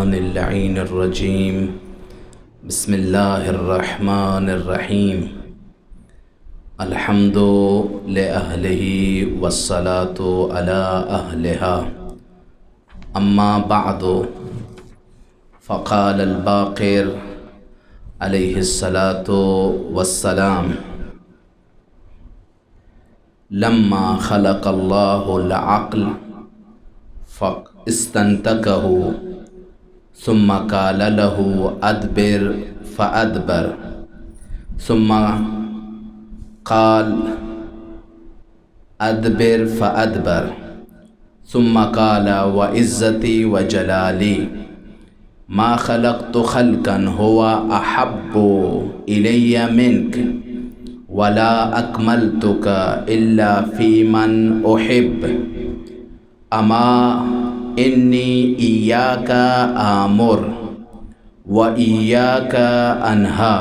الشیطان اللعین الرجیم بسم اللہ الرحمن الرحیم الحمد لأہلہ والصلاة علی اہلہا اما بعد فقال الباقر علیہ الصلاة والسلام لما خلق اللہ العقل فاستنتقه ثم قال له ادبر فادبر ثم قال ادبر فادبر ثم قال وعزتي وجلالي ما خلقت خلقا هو احب الي منك ولا اکملتك الا في من احب اما انی ایاک آمر و ایاک انہا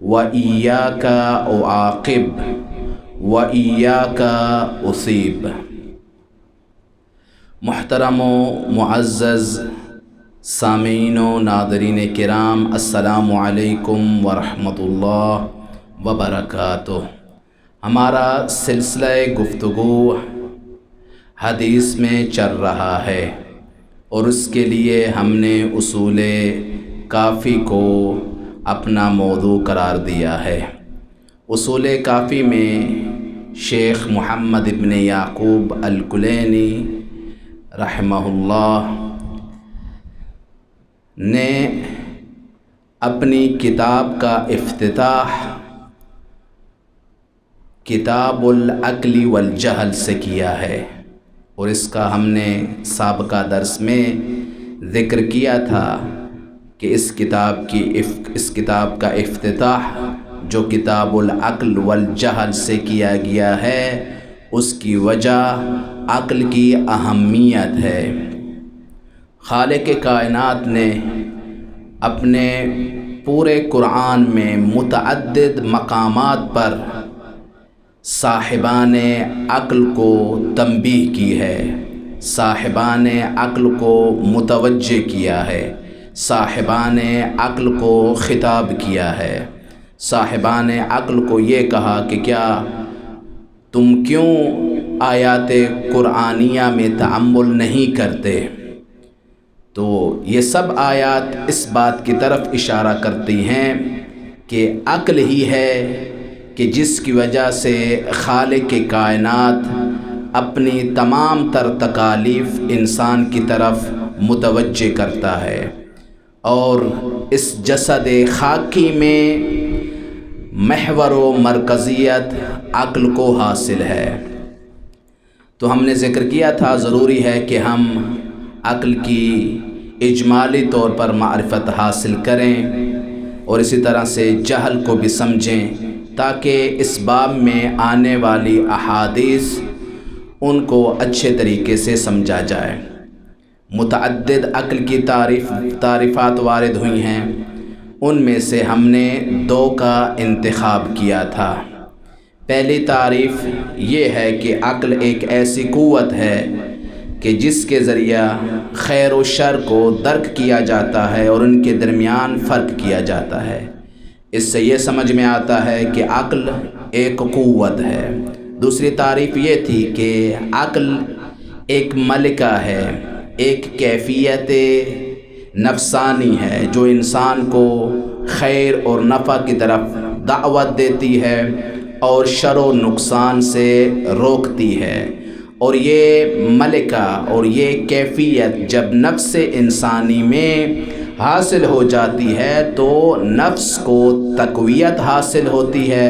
و ایاک اعاقب و ایاک اصیب۔ محترم و معزز سامعین و ناظرین کرام، السلام علیکم ورحمۃ اللہ وبرکاتہ۔ ہمارا سلسلہ گفتگو حدیث میں چل رہا ہے اور اس کے لیے ہم نے اصول کافی کو اپنا موضوع قرار دیا ہے۔ اصول کافی میں شیخ محمد ابن یعقوب الکلینی رحمہ اللہ نے اپنی کتاب کا افتتاح کتاب العقل والجہل سے کیا ہے، اور اس کا ہم نے سابقہ درس میں ذکر کیا تھا کہ اس کتاب کا افتتاح جو کتاب العقل والجہل سے کیا گیا ہے، اس کی وجہ عقل کی اہمیت ہے۔ خالق کائنات نے اپنے پورے قرآن میں متعدد مقامات پر صاحبان عقل کو تنبیہ کی ہے، صاحبان عقل کو متوجہ کیا ہے، صاحبان عقل کو خطاب کیا ہے، صاحبان عقل کو یہ کہا کہ کیا تم کیوں آیات قرآنیہ میں تأمل نہیں کرتے؟ تو یہ سب آیات اس بات کی طرف اشارہ کرتی ہیں کہ عقل ہی ہے کہ جس کی وجہ سے خالق کائنات اپنی تمام تر تکالیف انسان کی طرف متوجہ کرتا ہے، اور اس جسد خاکی میں محور و مرکزیت عقل کو حاصل ہے۔ تو ہم نے ذکر کیا تھا ضروری ہے کہ ہم عقل کی اجمالی طور پر معرفت حاصل کریں اور اسی طرح سے جہل کو بھی سمجھیں، تاکہ اس باب میں آنے والی احادیث ان کو اچھے طریقے سے سمجھا جائے۔ متعدد عقل کی تعریفات وارد ہوئی ہیں، ان میں سے ہم نے 2 کا انتخاب کیا تھا۔ پہلی تعریف یہ ہے کہ عقل ایک ایسی قوت ہے کہ جس کے ذریعہ خیر و شر کو درک کیا جاتا ہے اور ان کے درمیان فرق کیا جاتا ہے۔ اس سے یہ سمجھ میں آتا ہے کہ عقل ایک قوت ہے۔ دوسری تعریف یہ تھی کہ عقل ایک ملکہ ہے، ایک کیفیت نفسانی ہے جو انسان کو خیر اور نفع کی طرف دعوت دیتی ہے اور شر و نقصان سے روکتی ہے، اور یہ ملکہ اور یہ کیفیت جب نفس انسانی میں حاصل ہو جاتی ہے تو نفس کو تقویت حاصل ہوتی ہے،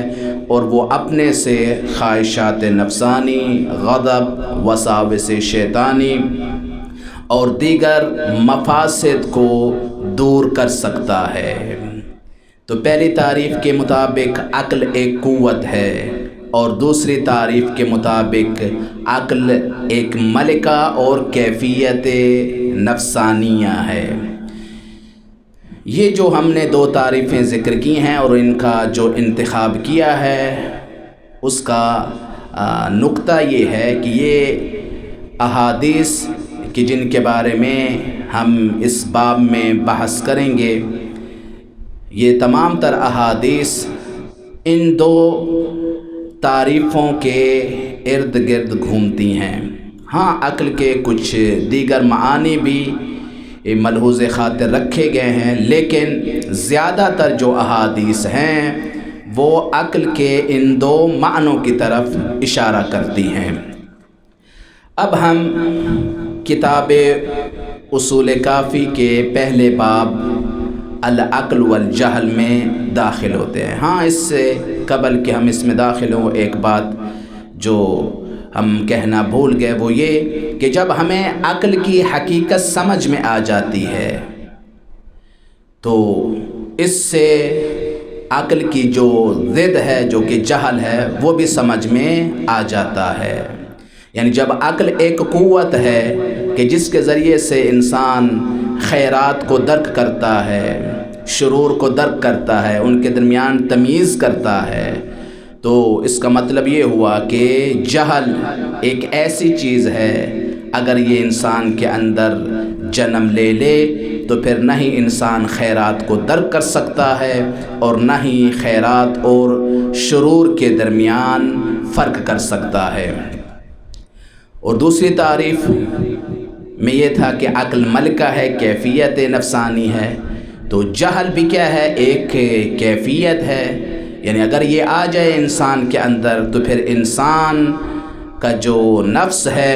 اور وہ اپنے سے خواہشات نفسانی، غضب، وساوس شیطانی اور دیگر مفاسد کو دور کر سکتا ہے۔ تو پہلی تعریف کے مطابق عقل ایک قوت ہے، اور دوسری تعریف کے مطابق عقل ایک ملکہ اور کیفیت نفسانیہ ہے۔ یہ جو ہم نے 2 تعریفیں ذکر کی ہیں اور ان کا جو انتخاب کیا ہے، اس کا نقطہ یہ ہے کہ یہ احادیث کہ جن کے بارے میں ہم اس باب میں بحث کریں گے۔ یہ تمام تر احادیث ان دو تعریفوں کے ارد گرد گھومتی ہیں۔ ہاں، عقل کے کچھ دیگر معانی بھی ملحوظ خاطر رکھے گئے ہیں، لیکن زیادہ تر جو احادیث ہیں وہ عقل کے ان دو معنوں کی طرف اشارہ کرتی ہیں۔ اب ہم کتاب اصول کافی کے پہلے باب العقل والجہل میں داخل ہوتے ہیں۔ ہاں، اس سے قبل کہ ہم اس میں داخل ہوں، ایک بات جو ہم کہنا بھول گئے وہ یہ کہ جب ہمیں عقل کی حقیقت سمجھ میں آ جاتی ہے تو اس سے عقل کی جو ضد ہے جو کہ جہل ہے وہ بھی سمجھ میں آ جاتا ہے۔ یعنی جب عقل ایک قوت ہے کہ جس کے ذریعے سے انسان خیرات کو درک کرتا ہے، شرور کو درک کرتا ہے، ان کے درمیان تمیز کرتا ہے، تو اس کا مطلب یہ ہوا کہ جہل ایک ایسی چیز ہے اگر یہ انسان کے اندر جنم لے لے تو پھر نہ ہی انسان خیرات کو درک کر سکتا ہے اور نہ ہی خیرات اور شرور کے درمیان فرق کر سکتا ہے۔ اور دوسری تعریف میں یہ تھا کہ عقل ملکہ ہے، کیفیت نفسانی ہے، تو جہل بھی کیا ہے؟ ایک کیفیت ہے۔ یعنی اگر یہ آ جائے انسان کے اندر تو پھر انسان کا جو نفس ہے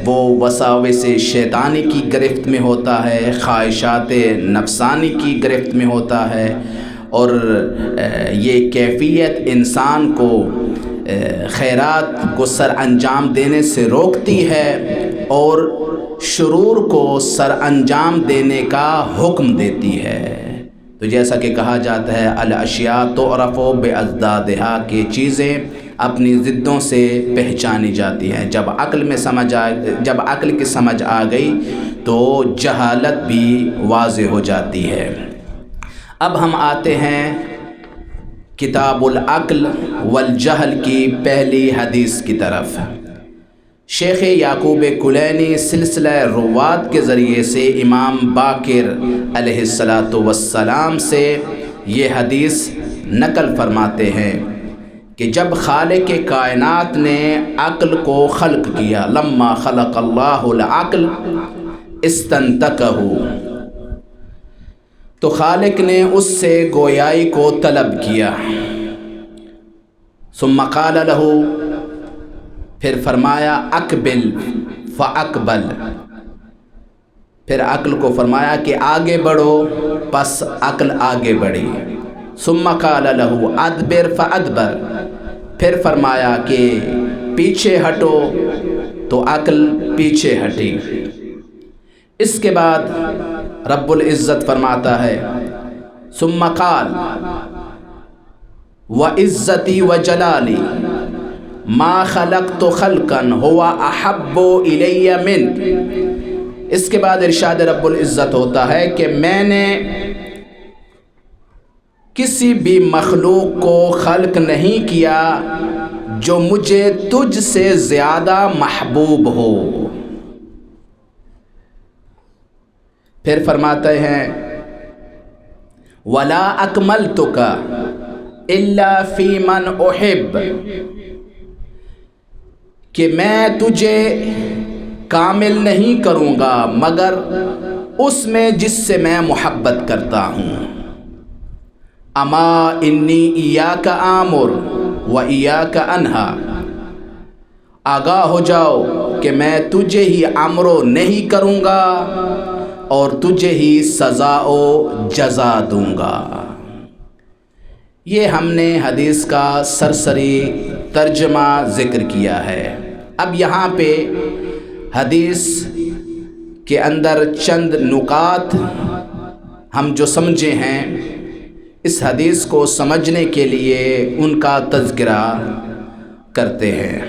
وہ وساوس شیطانی کی گرفت میں ہوتا ہے، خواہشات نفسانی کی گرفت میں ہوتا ہے، اور یہ کیفیت انسان کو خیرات کو سر انجام دینے سے روکتی ہے اور شرور کو سر انجام دینے کا حکم دیتی ہے۔ تو جیسا کہ کہا جاتا ہے الاشیاء تعرف باضدادہا، کہ چیزیں اپنی ضدوں سے پہچانی جاتی ہیں۔ جب عقل کی سمجھ آ گئی تو جہالت بھی واضح ہو جاتی ہے۔ اب ہم آتے ہیں کتاب العقل والجہل کی پہلی حدیث کی طرف۔ شیخ یعقوب کلینی سلسلہ روات کے ذریعے سے امام باقر علیہ السلام سے یہ حدیث نقل فرماتے ہیں کہ جب خالق کائنات نے عقل کو خلق کیا، لما خلق اللہ العقل استنطقہ، تو خالق نے اس سے گویائی کو طلب کیا۔ ثم قال له، پھر فرمایا اقبل فاقبل، پھر عقل کو فرمایا کہ آگے بڑھو، پس عقل آگے بڑھی۔ ثم قال له ادبر فادبر، پھر فرمایا کہ پیچھے ہٹو، تو عقل پیچھے ہٹی۔ اس کے بعد رب العزت فرماتا ہے ثم قال وعزتی وجلالی ما خلقت خلقا هو احب الی منک۔ اس کے بعد ارشاد رب العزت ہوتا ہے کہ میں نے کسی بھی مخلوق کو خلق نہیں کیا جو مجھے تجھ سے زیادہ محبوب ہو۔ پھر فرماتے ہیں وَلَا أَكْمَلْتُكَ إِلَّا فِي مَنْ أُحِبُّ، کہ میں تجھے کامل نہیں کروں گا مگر اس میں جس سے میں محبت کرتا ہوں۔ اما انی ایاک آمر و ایاک انہا، آگاہ ہو جاؤ کہ میں تجھے ہی امر و نہیں کروں گا اور تجھے ہی سزا و جزا دوں گا۔ یہ ہم نے حدیث کا سرسری ترجمہ ذکر کیا ہے۔ اب یہاں پہ حدیث کے اندر چند نکات ہم جو سمجھے ہیں، اس حدیث کو سمجھنے کے لیے ان کا تذکرہ کرتے ہیں۔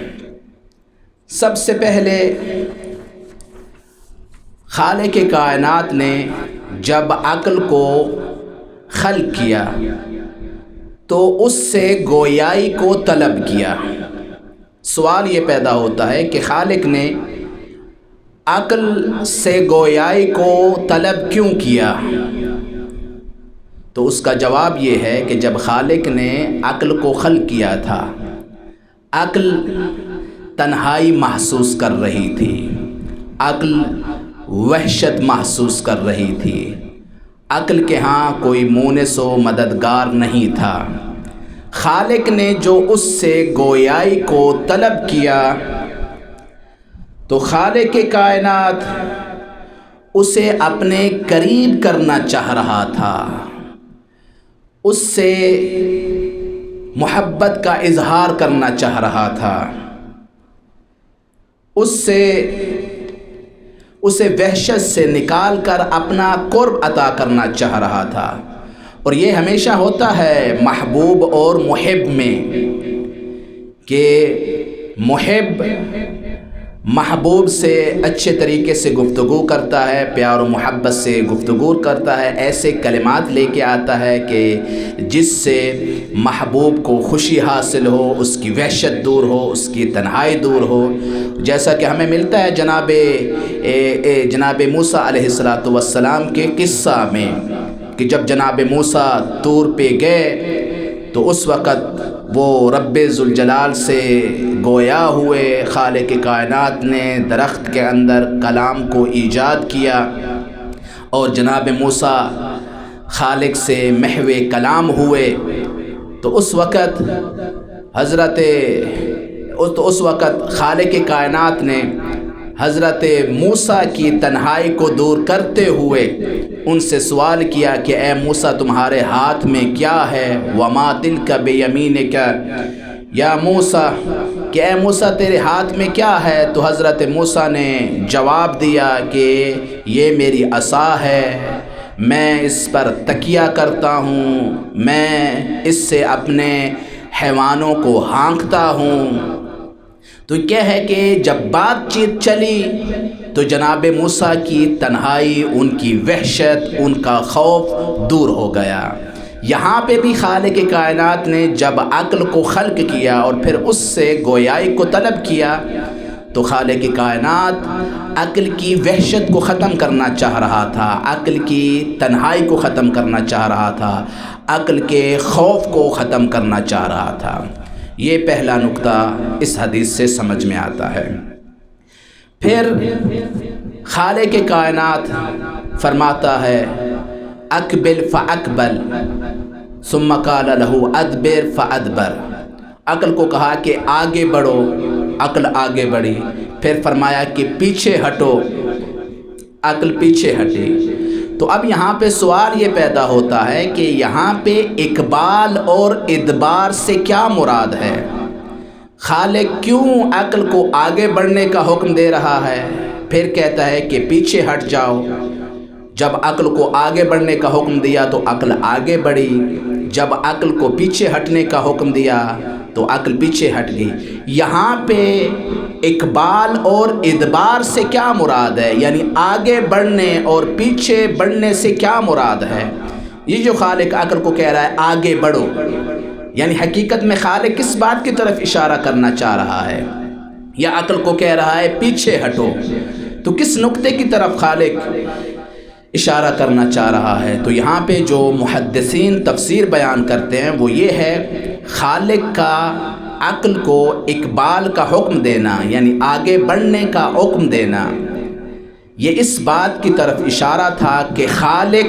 سب سے پہلے خالق کائنات نے جب عقل کو خلق کیا تو اس سے گویائی کو طلب کیا۔ سوال یہ پیدا ہوتا ہے کہ خالق نے عقل سے گویائی کو طلب کیوں کیا؟ تو اس کا جواب یہ ہے کہ جب خالق نے عقل کو خلق کیا تھا، عقل تنہائی محسوس کر رہی تھی، عقل وحشت محسوس کر رہی تھی، عقل کے ہاں کوئی مونس و مددگار نہیں تھا۔ خالق نے جو اس سے گویائی کو طلب کیا تو خالق کائنات اسے اپنے قریب کرنا چاہ رہا تھا، اس سے محبت کا اظہار کرنا چاہ رہا تھا، اسے وحشت سے نکال کر اپنا قرب عطا کرنا چاہ رہا تھا۔ اور یہ ہمیشہ ہوتا ہے محبوب اور محب میں کہ محب محبوب سے اچھے طریقے سے گفتگو کرتا ہے، پیار و محبت سے گفتگو کرتا ہے، ایسے کلمات لے کے آتا ہے کہ جس سے محبوب کو خوشی حاصل ہو، اس کی وحشت دور ہو، اس کی تنہائی دور ہو، جیسا کہ ہمیں ملتا ہے جناب موسیٰ علیہ السلام کے قصہ میں کہ جب جناب موسیٰ طور پہ گئے تو اس وقت وہ رب ذوالجلال سے گویا ہوئے، خالق کائنات نے درخت کے اندر کلام کو ایجاد کیا اور جناب موسیٰ خالق سے محو کلام ہوئے۔ تو اس وقت خالق کائنات نے حضرت موسیٰ کی تنہائی کو دور کرتے ہوئے ان سے سوال کیا کہ اے موسیٰ تمہارے ہاتھ میں کیا ہے؟ وما تلک بیمینک یا موسیٰ، کہ اے موسیٰ تیرے ہاتھ میں کیا ہے؟ تو حضرت موسیٰ نے جواب دیا کہ یہ میری عصا ہے، میں اس پر تکیہ کرتا ہوں، میں اس سے اپنے حیوانوں کو ہانکتا ہوں۔ تو کیا ہے کہ جب بات چیت چلی تو جناب موسیٰ کی تنہائی، ان کی وحشت، ان کا خوف دور ہو گیا۔ یہاں پہ بھی خالق کائنات نے جب عقل کو خلق کیا اور پھر اس سے گویائی کو طلب کیا تو خالق کائنات عقل کی وحشت کو ختم کرنا چاہ رہا تھا، عقل کی تنہائی کو ختم کرنا چاہ رہا تھا، عقل کے خوف کو ختم کرنا چاہ رہا تھا۔ یہ پہلا نقطہ اس حدیث سے سمجھ میں آتا ہے۔ پھر خالق کائنات فرماتا ہے اقبل فاقبل ثم قال له ادبر فادبر، عقل کو کہا کہ آگے بڑھو، عقل آگے بڑھی، پھر فرمایا کہ پیچھے ہٹو، عقل پیچھے ہٹی۔ تو اب یہاں پہ سوال یہ پیدا ہوتا ہے کہ یہاں پہ اقبال اور ادبار سے کیا مراد ہے؟ خالق کیوں عقل کو آگے بڑھنے کا حکم دے رہا ہے، پھر کہتا ہے کہ پیچھے ہٹ جاؤ؟ جب عقل کو آگے بڑھنے کا حکم دیا تو عقل آگے بڑھی، جب عقل کو پیچھے ہٹنے کا حکم دیا تو عقل پیچھے ہٹ گئی۔ یہاں پہ اقبال اور ادبار سے کیا مراد ہے؟ یعنی آگے بڑھنے اور پیچھے بڑھنے سے کیا مراد ہے؟ یہ جو خالق عقل کو کہہ رہا ہے آگے بڑھو، یعنی حقیقت میں خالق کس بات کی طرف اشارہ کرنا چاہ رہا ہے؟ یا عقل کو کہہ رہا ہے پیچھے ہٹو؟ تو کس نقطے کی طرف خالق اشارہ کرنا چاہ رہا ہے؟ تو یہاں پہ جو محدثین تفسیر بیان کرتے ہیں وہ یہ ہے، خالق کا عقل کو اقبال کا حکم دینا یعنی آگے بڑھنے کا حکم دینا، یہ اس بات کی طرف اشارہ تھا کہ خالق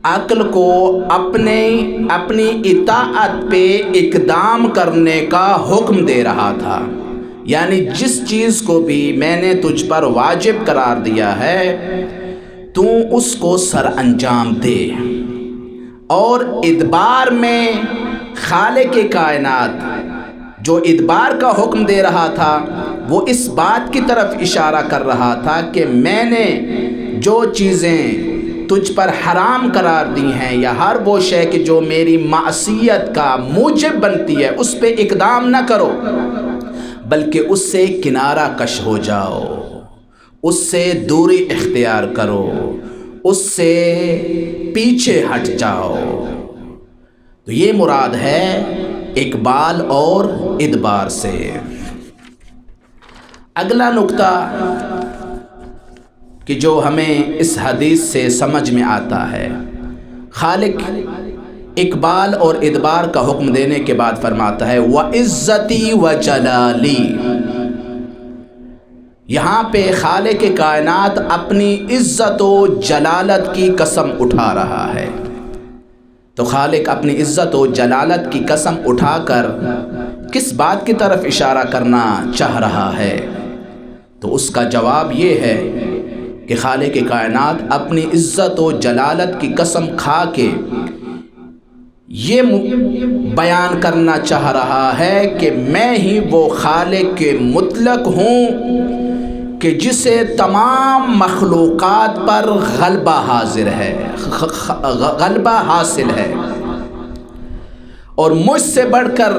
عقل کو اپنی اطاعت پہ اقدام کرنے کا حکم دے رہا تھا، یعنی جس چیز کو بھی میں نے تجھ پر واجب قرار دیا ہے تو اس کو سر انجام دے۔ اور ادبار میں خالق کائنات جو ادبار کا حکم دے رہا تھا وہ اس بات کی طرف اشارہ کر رہا تھا کہ میں نے جو چیزیں تجھ پر حرام قرار دی ہیں یا ہر وہ شے کہ جو میری معصیت کا موجب بنتی ہے اس پہ اقدام نہ کرو، بلکہ اس سے کنارہ کش ہو جاؤ، اس سے دوری اختیار کرو، اس سے پیچھے ہٹ جاؤ۔ تو یہ مراد ہے اقبال اور ادبار سے۔ اگلا نقطہ کہ جو ہمیں اس حدیث سے سمجھ میں آتا ہے۔ خالق اقبال اور ادبار کا حکم دینے کے بعد فرماتا ہے وَعِزَّتِي وَجَلَالِي۔ یہاں پہ خالق کائنات اپنی عزت و جلالت کی قسم اٹھا رہا ہے۔ تو خالق اپنی عزت و جلالت کی قسم اٹھا کر کس بات کی طرف اشارہ کرنا چاہ رہا ہے؟ تو اس کا جواب یہ ہے کہ خالق کائنات اپنی عزت و جلالت کی قسم کھا کے یہ بیان کرنا چاہ رہا ہے کہ میں ہی وہ خالق مطلق ہوں کہ جسے تمام مخلوقات پر غلبہ حاصل ہے اور مجھ سے بڑھ کر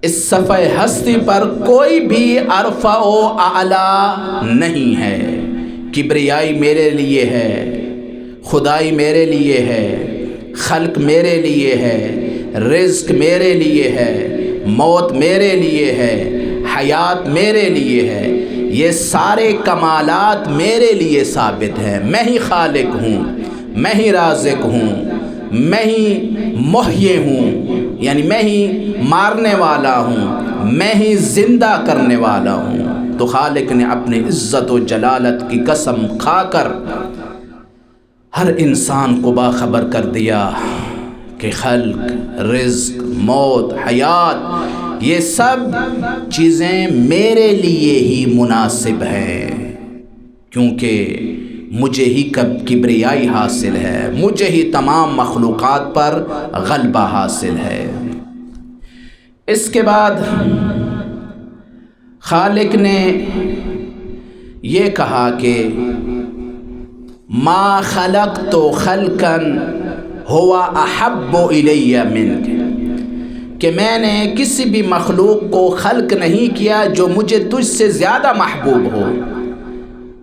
اس صفحہ ہستی پر کوئی بھی ارفع و اعلی نہیں ہے۔ کبریائی میرے لیے ہے، خدائی میرے لیے ہے، خلق میرے لیے ہے، رزق میرے لیے ہے، موت میرے لیے ہے، حیات میرے لیے ہے، یہ سارے کمالات میرے لیے ثابت ہیں۔ میں ہی خالق ہوں، میں ہی رازق ہوں، میں ہی محیی ہوں، یعنی میں ہی مارنے والا ہوں، میں ہی زندہ کرنے والا ہوں۔ تو خالق نے اپنی عزت و جلالت کی قسم کھا کر ہر انسان کو باخبر کر دیا کہ خلق، رزق، موت، حیات یہ سب چیزیں میرے لیے ہی مناسب ہیں، کیونکہ مجھے ہی کبریائی حاصل ہے، مجھے ہی تمام مخلوقات پر غلبہ حاصل ہے۔ اس کے بعد خالق نے یہ کہا کہ ما خلقت خلقا هو احب الی منک، کہ میں نے کسی بھی مخلوق کو خلق نہیں کیا جو مجھے تجھ سے زیادہ محبوب ہو۔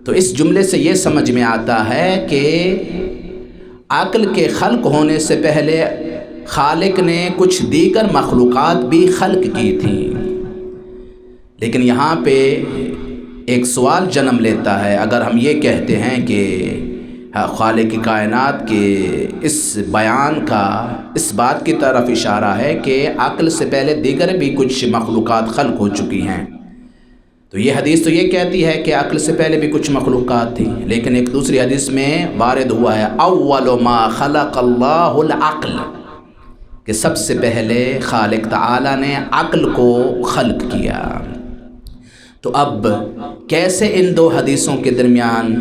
تو اس جملے سے یہ سمجھ میں آتا ہے کہ عقل کے خلق ہونے سے پہلے خالق نے کچھ دیگر مخلوقات بھی خلق کی تھیں، لیکن یہاں پہ ایک سوال جنم لیتا ہے۔ اگر ہم یہ کہتے ہیں کہ خالق کائنات کے اس بیان کا اس بات کی طرف اشارہ ہے کہ عقل سے پہلے دیگر بھی کچھ مخلوقات خلق ہو چکی ہیں، تو یہ حدیث تو یہ کہتی ہے کہ عقل سے پہلے بھی کچھ مخلوقات تھی، لیکن ایک دوسری حدیث میں وارد ہوا ہے اول ما خلق اللہ العقل، کہ سب سے پہلے خالق تعالی نے عقل کو خلق کیا۔ تو اب کیسے ان دو حدیثوں کے درمیان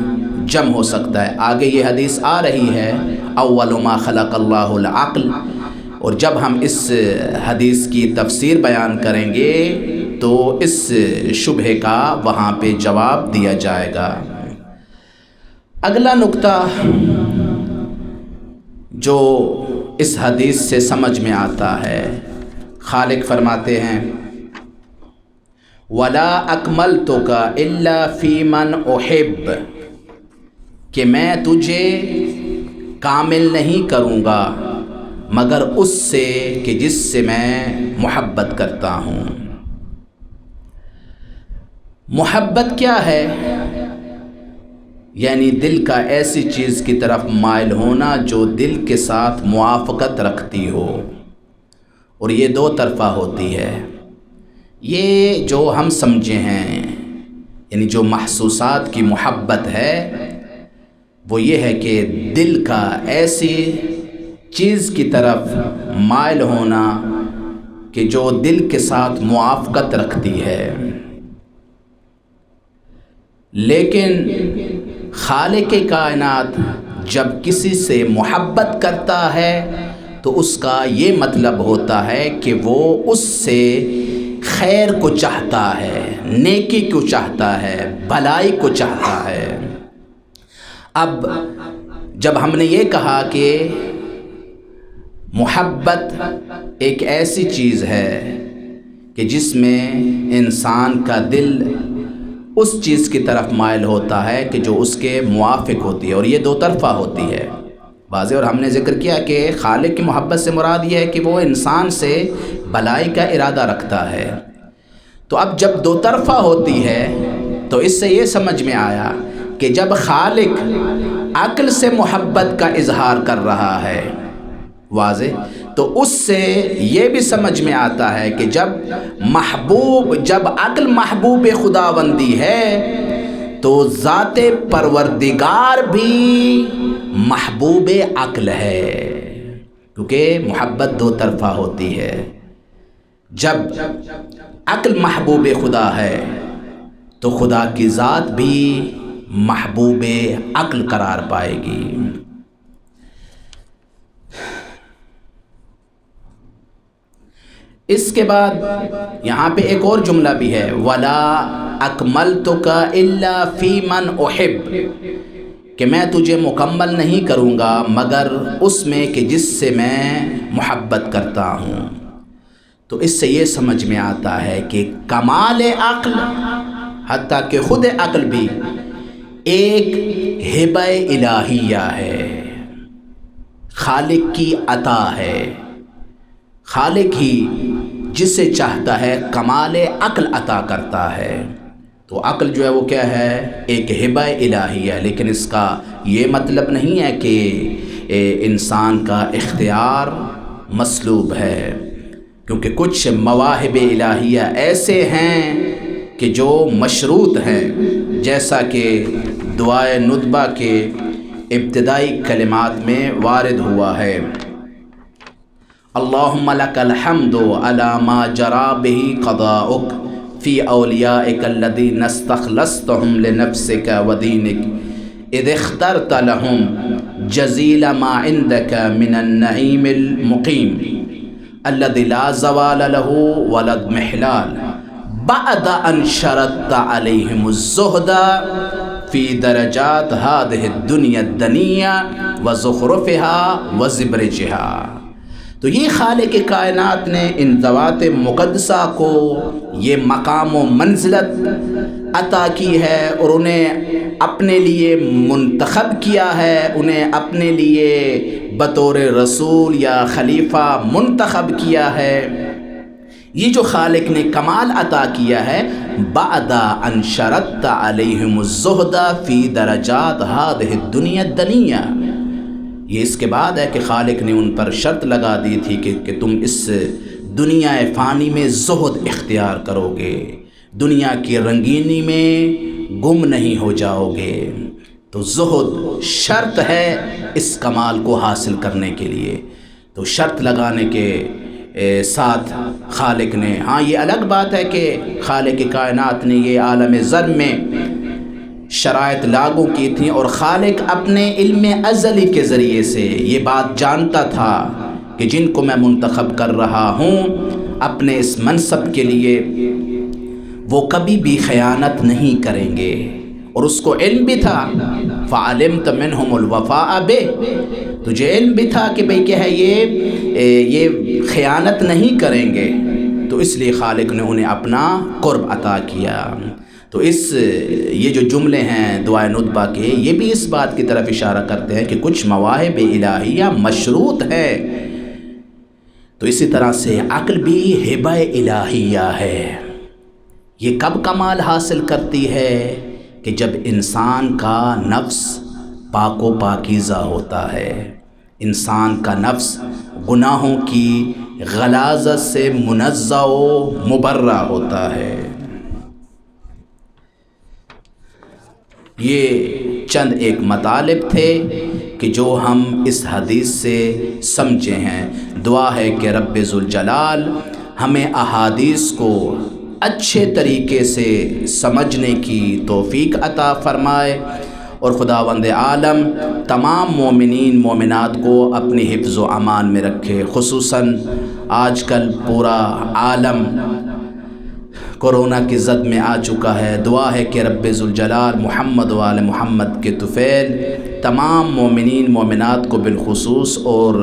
جمع ہو سکتا ہے؟ آگے یہ حدیث آ رہی ہے اول ما خلق اللہ العقل، اور جب ہم اس حدیث کی تفسیر بیان کریں گے تو اس شبہے کا وہاں پہ جواب دیا جائے گا۔ اگلا نقطہ جو اس حدیث سے سمجھ میں آتا ہے، خالق فرماتے ہیں وَلَا أَكْمَلْتُكَ إِلَّا فِي مَنْ أُحِبُّ، کہ میں تجھے کامل نہیں کروں گا مگر اس سے کہ جس سے میں محبت کرتا ہوں۔ محبت کیا ہے؟ یعنی دل کا ایسی چیز کی طرف مائل ہونا جو دل کے ساتھ موافقت رکھتی ہو، اور یہ دو طرفہ ہوتی ہے۔ یہ جو ہم سمجھے ہیں، یعنی جو محسوسات کی محبت ہے، وہ یہ ہے کہ دل کا ایسی چیز کی طرف مائل ہونا کہ جو دل کے ساتھ موافقت رکھتی ہے۔ لیکن خالق کائنات جب کسی سے محبت کرتا ہے تو اس کا یہ مطلب ہوتا ہے کہ وہ اس سے خیر کو چاہتا ہے، نیکی کو چاہتا ہے، بھلائی کو چاہتا ہے۔ اب جب ہم نے یہ کہا کہ محبت ایک ایسی چیز ہے کہ جس میں انسان کا دل اس چیز کی طرف مائل ہوتا ہے کہ جو اس کے موافق ہوتی ہے، اور یہ دو طرفہ ہوتی ہے واضح، اور ہم نے ذکر کیا کہ خالق کی محبت سے مراد یہ ہے کہ وہ انسان سے بھلائی کا ارادہ رکھتا ہے۔ تو اب جب دو طرفہ ہوتی ہے تو اس سے یہ سمجھ میں آیا کہ جب خالق عقل سے محبت کا اظہار کر رہا ہے واضح، تو اس سے یہ بھی سمجھ میں آتا ہے کہ جب عقل محبوب خداوندی ہے تو ذات پروردگار بھی محبوب عقل ہے، کیونکہ محبت دو طرفہ ہوتی ہے۔ جب عقل محبوب خدا ہے تو خدا کی ذات بھی محبوب عقل قرار پائے گی۔ اس کے بعد یہاں پہ ایک اور جملہ بھی ہے، وَلَا أَكْمَلْتُكَ إِلَّا فِي مَنْ أُحِبُّ، کہ میں تجھے مکمل نہیں کروں گا مگر اس میں کہ جس سے میں محبت کرتا ہوں۔ تو اس سے یہ سمجھ میں آتا ہے کہ کمال عقل، حتیٰ کہ خود عقل بھی ایک ہبہ الہیہ ہے، خالق کی عطا ہے۔ خالق ہی جسے چاہتا ہے کمال عقل عطا کرتا ہے۔ تو عقل جو ہے وہ کیا ہے؟ ایک ہبہ الہی ہے، لیکن اس کا یہ مطلب نہیں ہے کہ انسان کا اختیار مسلوب ہے، کیونکہ کچھ مواہب الہیہ ایسے ہیں کہ جو مشروط ہیں، جیسا کہ دعائے ندبہ کے ابتدائی کلمات میں وارد ہوا ہے، اللہم لک الحمد علی ما جرا بہ قضاؤک فی اولیائک الذین استخلصتہم لنفسک ودینک اذ اخترت لہم جزیل ما عندک من النعیم المقیم الذی لا زوال لہ ولا اضمحلال بعد ان شرطت علیہم الزہد فی درجات ہذہ الدنیا الدنیہ وزخرفها وزبرجها۔ تو یہ خالق کائنات نے ان ذوات مقدسہ کو یہ مقام و منزلت عطا کی ہے اور انہیں اپنے لیے منتخب کیا ہے، انہیں اپنے لیے بطور رسول یا خلیفہ منتخب کیا ہے۔ یہ جو خالق نے کمال عطا کیا ہے، بعد ان شرطت علیہم الزہد فی درجات ہذہ الدنیا الدنیہ، یہ اس کے بعد ہے کہ خالق نے ان پر شرط لگا دی تھی کہ تم اس دنیا فانی میں زہد اختیار کرو گے، دنیا کی رنگینی میں گم نہیں ہو جاؤ گے۔ تو زہد شرط ہے اس کمال کو حاصل کرنے کے لیے۔ تو شرط لگانے کے ساتھ خالق نے، ہاں یہ الگ بات ہے کہ خالق کائنات نے یہ عالم زر میں شرائط لاگو کی تھیں، اور خالق اپنے علم ازلی کے ذریعے سے یہ بات جانتا تھا کہ جن کو میں منتخب کر رہا ہوں اپنے اس منصب کے لیے وہ کبھی بھی خیانت نہیں کریں گے، اور اس کو علم بھی تھا، فعلمت منہم الوفاء بہ، تجھے علم بھی تھا کہ بھئی کیا ہے یہ خیانت نہیں کریں گے، تو اس لیے خالق نے انہیں اپنا قرب عطا کیا۔ تو یہ جو جملے ہیں دعائے ندبہ کے، یہ بھی اس بات کی طرف اشارہ کرتے ہیں کہ کچھ مواہب الہیہ مشروط ہے۔ تو اسی طرح سے عقل بھی ہبہ الہیہ ہے۔ یہ کب کمال حاصل کرتی ہے؟ کہ جب انسان کا نفس پاک و پاکیزہ ہوتا ہے، انسان کا نفس گناہوں کی غلاظت سے منزہ و مبرہ ہوتا ہے۔ یہ چند ایک مطالب تھے کہ جو ہم اس حدیث سے سمجھے ہیں۔ دعا ہے کہ رب ذوالجلال ہمیں احادیث کو اچھے طریقے سے سمجھنے کی توفیق عطا فرمائے، اور خداوند عالم تمام مومنین مومنات کو اپنی حفظ و امان میں رکھے۔ خصوصاً آج کل پورا عالم کورونا کی زد میں آ چکا ہے۔ دعا ہے کہ رب ذوالجلال محمد و آل محمد کے طفیل تمام مومنین مومنات کو بالخصوص اور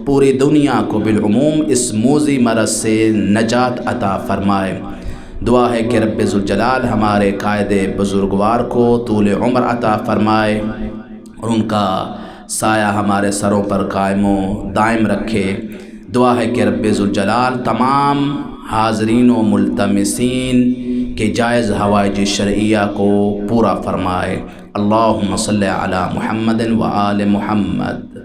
پوری دنیا کو بالعموم اس موذی مرض سے نجات عطا فرمائے۔ دعا ہے کہ رب ذوالجلال ہمارے قائد بزرگوار کو طول عمر عطا فرمائے اور ان کا سایہ ہمارے سروں پر قائم و دائم رکھے۔ دعا ہے کہ رب ذوالجلال تمام حاضرین و ملتمسین کے جائز حوائج شرعیہ کو پورا فرمائے۔ اللہم صلی علی محمد و آل محمد۔